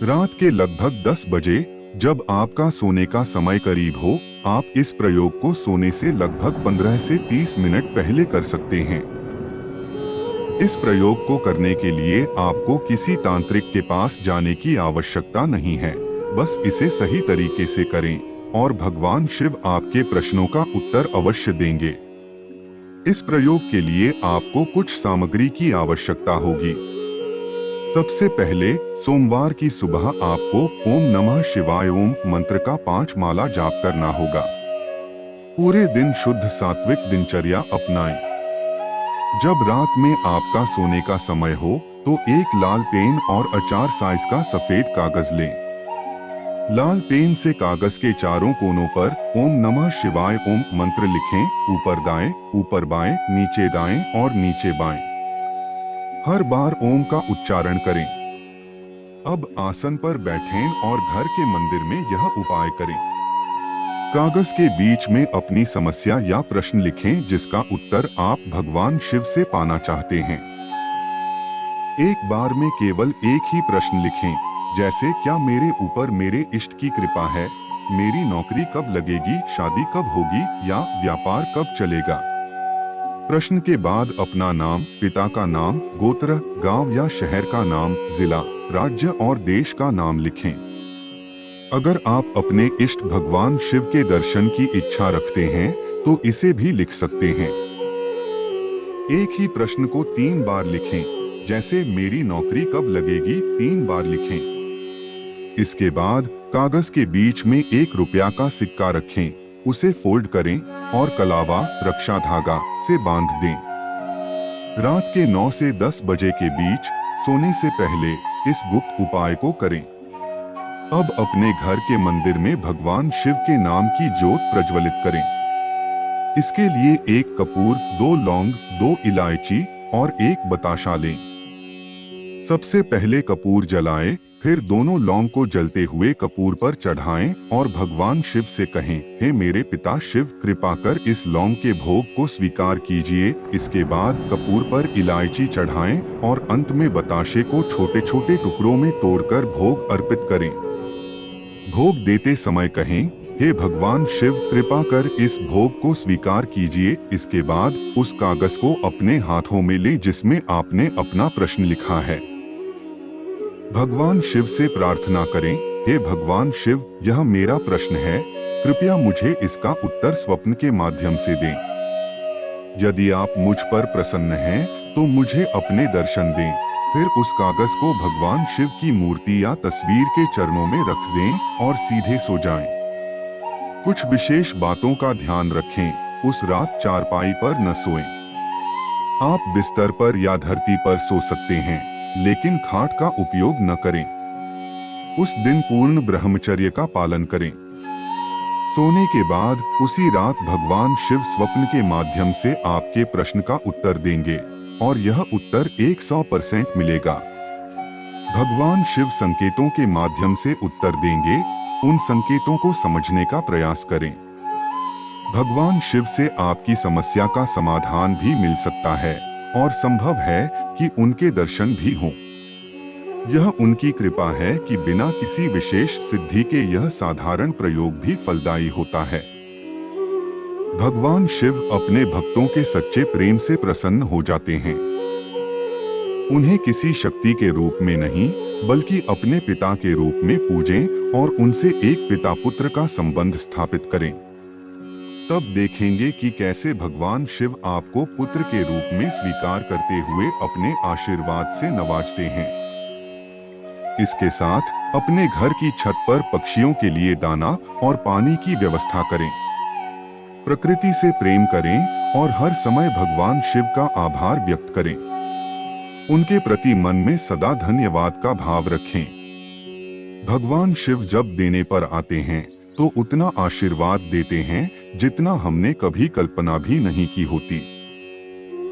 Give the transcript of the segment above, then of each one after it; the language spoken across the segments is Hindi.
रात के लगभग 10 बजे जब आपका सोने का समय करीब हो, आप इस प्रयोग को सोने से लगभग 15 से 30 मिनट पहले कर सकते हैं। इस प्रयोग को करने के लिए आपको किसी तांत्रिक के पास जाने की आवश्यकता नहीं है। बस इसे सही तरीके से करें और भगवान शिव आपके प्रश्नों का उत्तर अवश्य देंगे। इस प्रयोग के लिए आपको कुछ सामग्री की आवश्यकता होगी। सबसे पहले सोमवार की सुबह आपको ओम नमः शिवाय ओम मंत्र का 5 माला जाप करना होगा। पूरे दिन शुद्ध सात्विक दिनचर्या अपनाएं। जब रात में आपका सोने का समय हो तो एक लाल पेन और A4 साइज का सफेद कागज लें। लाल पेन से कागज के चारों कोनों पर ओम नमः शिवाय ओम मंत्र लिखें। ऊपर दाएं, ऊपर बाएं, नीचे दाएं और नीचे बाएं। हर बार ओम का उच्चारण करें। अब आसन पर बैठें और घर के मंदिर में यह उपाय करें। कागज के बीच में अपनी समस्या या प्रश्न लिखें जिसका उत्तर आप भगवान शिव से पाना चाहते हैं। एक बार में केवल एक ही प्रश्न लिखें, जैसे क्या मेरे ऊपर मेरे इष्ट की कृपा है, मेरी नौकरी कब लगेगी, शादी कब होगी या व्यापार कब चलेगा। प्रश्न के बाद अपना नाम, पिता का नाम, गोत्र, गांव या शहर का नाम, जिला, राज्य और देश का नाम लिखें। अगर आप अपने इष्ट भगवान शिव के दर्शन की इच्छा रखते हैं तो इसे भी लिख सकते हैं। एक ही प्रश्न को 3 बार लिखें, जैसे मेरी नौकरी कब लगेगी 3 बार लिखें। इसके बाद कागज के बीच में 1 रुपया का सिक्का रखें, उसे फोल्ड करें और कलावा, रक्षा धागा से बांध दें। रात के 9 से 10 बजे के बीच सोने से पहले इस गुप्त उपाय को करें। अब अपने घर के मंदिर में भगवान शिव के नाम की ज्योत प्रज्वलित करें। इसके लिए 1 कपूर, 2 लौंग, 2 इलायची और 1 बताशा लें। सबसे पहले कपूर जलाएं, फिर दोनों लौंग को जलते हुए कपूर पर चढ़ाएं और भगवान शिव से कहें, हे मेरे पिता शिव, कृपा कर इस लौंग के भोग को स्वीकार कीजिए। इसके बाद कपूर पर इलायची चढ़ाएं और अंत में बताशे को छोटे छोटे टुकड़ों में तोड़कर भोग अर्पित करें। भोग देते समय कहें, हे भगवान शिव, कृपा कर इस भोग को स्वीकार कीजिए। इसके बाद उस कागज को अपने हाथों में लें जिसमें आपने अपना प्रश्न लिखा है। भगवान शिव से प्रार्थना करें, हे भगवान शिव, यह मेरा प्रश्न है, कृपया मुझे इसका उत्तर स्वप्न के माध्यम से दें। यदि आप मुझ पर प्रसन्न हैं तो मुझे अपने दर्शन दें। फिर उस कागज को भगवान शिव की मूर्ति या तस्वीर के चरणों में रख दें और सीधे सो जाएं। कुछ विशेष बातों का ध्यान रखें, उस रात चारपाई पर न सोएं। आप बिस्तर पर या धरती पर सो सकते हैं, लेकिन खाट का उपयोग न करें। उस दिन पूर्ण ब्रह्मचर्य का पालन करें। सोने के बाद उसी रात भगवान शिव स्वप्न के माध्यम से आपके प्रश्न का उत्तर देंगे और यह उत्तर 100% मिलेगा। भगवान शिव संकेतों के माध्यम से उत्तर देंगे, उन संकेतों को समझने का प्रयास करें। भगवान शिव से आपकी समस्या का समाधान भी मिल सकता है और संभव है कि उनके दर्शन भी हों। यह उनकी कृपा है कि बिना किसी विशेष सिद्धि के यह साधारण प्रयोग भी फलदायी होता है। भगवान शिव अपने भक्तों के सच्चे प्रेम से प्रसन्न हो जाते हैं। उन्हें किसी शक्ति के रूप में नहीं, बल्कि अपने पिता के रूप में पूजें और उनसे एक पिता पुत्र का संबंध स्थापित करें। तब देखेंगे कि कैसे भगवान शिव आपको पुत्र के रूप में स्वीकार करते हुए अपने आशीर्वाद से नवाजते हैं। इसके साथ अपने घर की छत पर पक्षियों के लिए दाना और पानी की व्यवस्था करें। प्रकृति से प्रेम करें और हर समय भगवान शिव का आभार व्यक्त करें। उनके प्रति मन में सदा धन्यवाद का भाव रखें। भगवान शिव जब देने पर आते हैं तो उतना आशीर्वाद देते हैं जितना हमने कभी कल्पना भी नहीं की होती।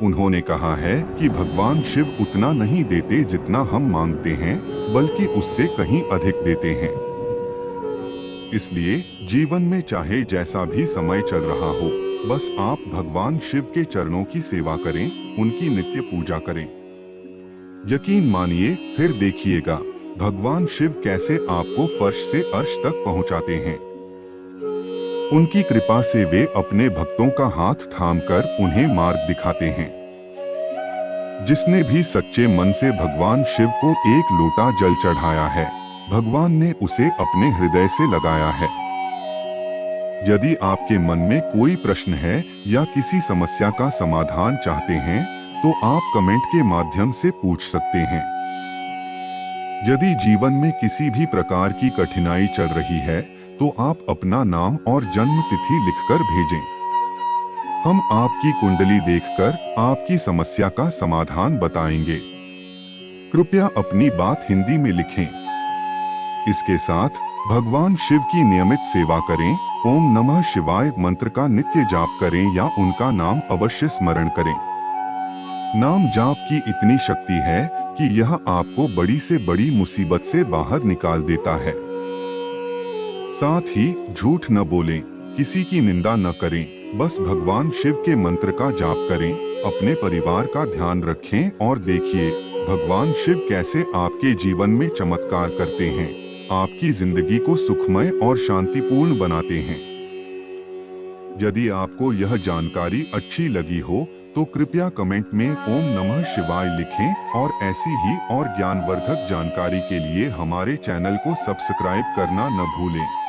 उन्होंने कहा है कि भगवान शिव उतना नहीं देते जितना हम मांगते हैं, बल्कि उससे कहीं अधिक देते हैं। इसलिए जीवन में चाहे जैसा भी समय चल रहा हो, बस आप भगवान शिव के चरणों की सेवा करें, उनकी नित्य पूजा करें। यकीन मानिए, फिर देखिएगा भगवान शिव कैसे आपको फर्श से अर्श तक पहुंचाते हैं। उनकी कृपा से वे अपने भक्तों का हाथ थामकर उन्हें मार्ग दिखाते हैं। जिसने भी सच्चे मन से भगवान शिव को एक लोटा जल चढ़ाया है, भगवान ने उसे अपने हृदय से लगाया है। यदि आपके मन में कोई प्रश्न है या किसी समस्या का समाधान चाहते हैं, तो आप कमेंट के माध्यम से पूछ सकते हैं। यदि जीवन में किसी भी प्रकार की कठिनाई चल रही है, तो आप अपना नाम और जन्म तिथि लिखकर भेजें। हम आपकी कुंडली देखकर आपकी समस्या का समाधान बताएंगे। कृपया अपनी बात हिंदी में लिखें। इसके साथ भगवान शिव की नियमित सेवा करें, ओम नमः शिवाय मंत्र का नित्य जाप करें या उनका नाम अवश्य स्मरण करें। नाम जाप की इतनी शक्ति है कि यह आपको बड़ी से बड़ी मुसीबत से बाहर निकाल देता है। साथ ही झूठ न बोलें, किसी की निंदा न करें, बस भगवान शिव के मंत्र का जाप करें, अपने परिवार का ध्यान रखें और देखिए भगवान शिव कैसे आपके जीवन में चमत्कार करते हैं, आपकी जिंदगी को सुखमय और शांतिपूर्ण बनाते हैं। यदि आपको यह जानकारी अच्छी लगी हो तो कृपया कमेंट में ओम नमः शिवाय लिखें और ऐसी ही और ज्ञानवर्धक जानकारी के लिए हमारे चैनल को सब्सक्राइब करना न भूलें।